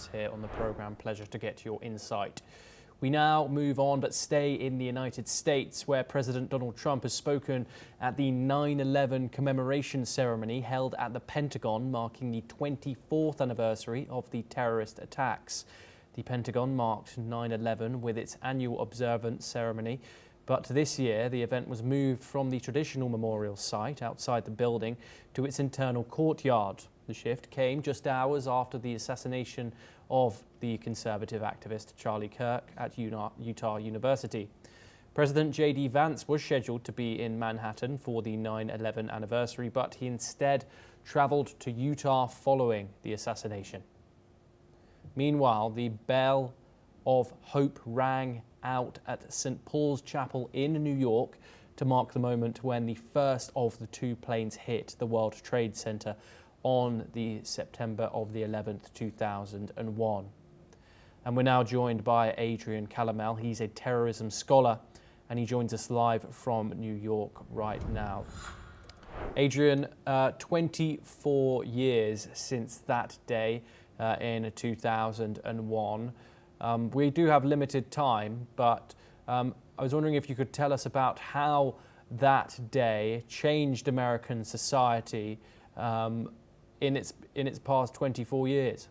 us here on the programme. Pleasure to get your insight. We now move on, but stay in the United States, where President Donald Trump has spoken at the 9/11 commemoration ceremony held at the Pentagon, marking the 24th anniversary of the terrorist attacks. The Pentagon marked 9/11 with its annual observance ceremony, but this year the event was moved from the traditional memorial site outside the building to its internal courtyard. The shift came just hours after the assassination of the conservative activist Charlie Kirk at Utah University. President J.D. Vance was scheduled to be in Manhattan for the 9/11 anniversary, but he instead traveled to Utah following the assassination. Meanwhile, the bell of hope rang out at St. Paul's Chapel in New York to mark the moment when the first of the two planes hit the World Trade Center on the September of the 11th, 2001. And we're now joined by Adrian Calamel. He's a terrorism scholar and he joins us live from New York right now. Adrian, 24 years since that day in 2001. We do have limited time, but I was wondering if you could tell us about how that day changed American society in its past 24 years.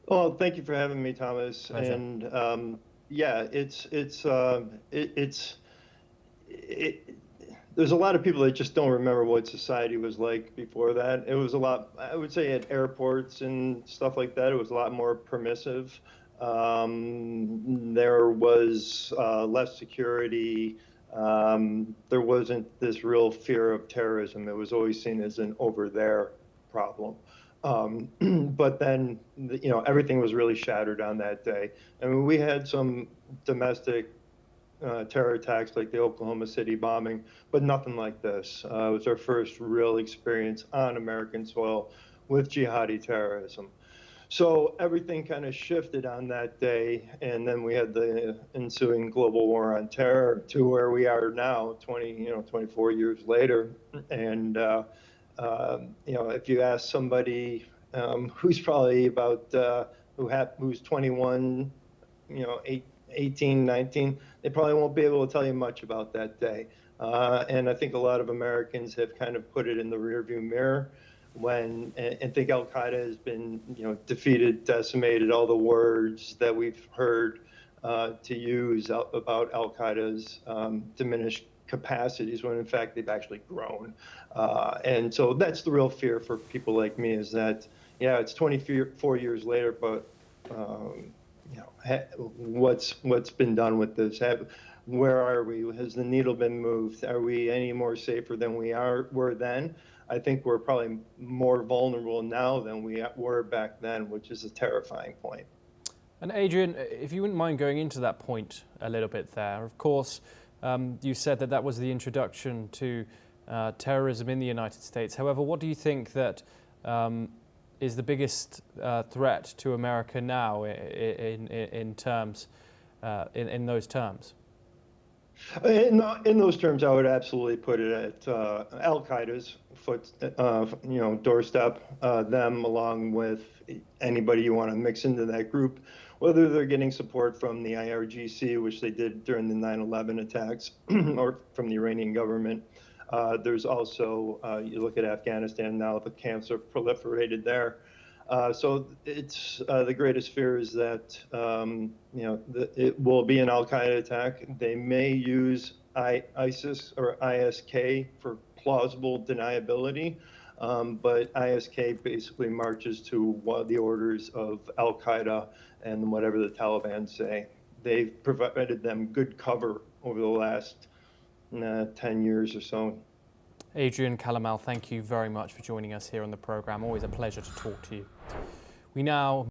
Well, thank you for having me, Thomas. Pleasure. And yeah, there's a lot of people that just don't remember what society was like before that. It was a lot, I would say, at airports and stuff like that, it was a lot more permissive. There was less security. There wasn't this real fear of terrorism. It was always seen as an over there problem. But then, everything was really shattered on that day. I mean, we had some domestic terror attacks like the Oklahoma City bombing, but nothing like this. It was our first real experience on American soil with jihadi terrorism. So everything kind of shifted on that day, and then we had the ensuing global war on terror to where we are now, 24 years later. And if you ask somebody who's probably about who's 21, 18, 19, they probably won't be able to tell you much about that day. And I think a lot of Americans have kind of put it in the rearview mirror and think Al-Qaeda has been, defeated, decimated, all the words that we've heard to use about Al-Qaeda's diminished capacities, when in fact they've actually grown. And so that's the real fear for people like me, is that, yeah, it's 24 years later, but what's been done with this? Where are we? Has the needle been moved? Are we any more safer than we were then? I think we're probably more vulnerable now than we were back then, which is a terrifying point. And Adrian, if you wouldn't mind going into that point a little bit there. Of course, you said that was the introduction to terrorism in the United States. However, what do you think that is the biggest threat to America now in those terms? In those terms, I would absolutely put it at Al-Qaeda's doorstep. Them, along with anybody you want to mix into that group, whether they're getting support from the IRGC, which they did during the 9/11 attacks, or from the Iranian government. There's also, you look at Afghanistan now, the camps are proliferated there. So it's the greatest fear is that it will be an Al-Qaeda attack. They may use ISIS or ISK for plausible deniability, but ISK basically marches to the orders of Al-Qaeda and whatever the Taliban say. They've provided them good cover over the last 10 years or so. Adrian Calamel, thank you very much for joining us here on the programme. Always a pleasure to talk to you. We now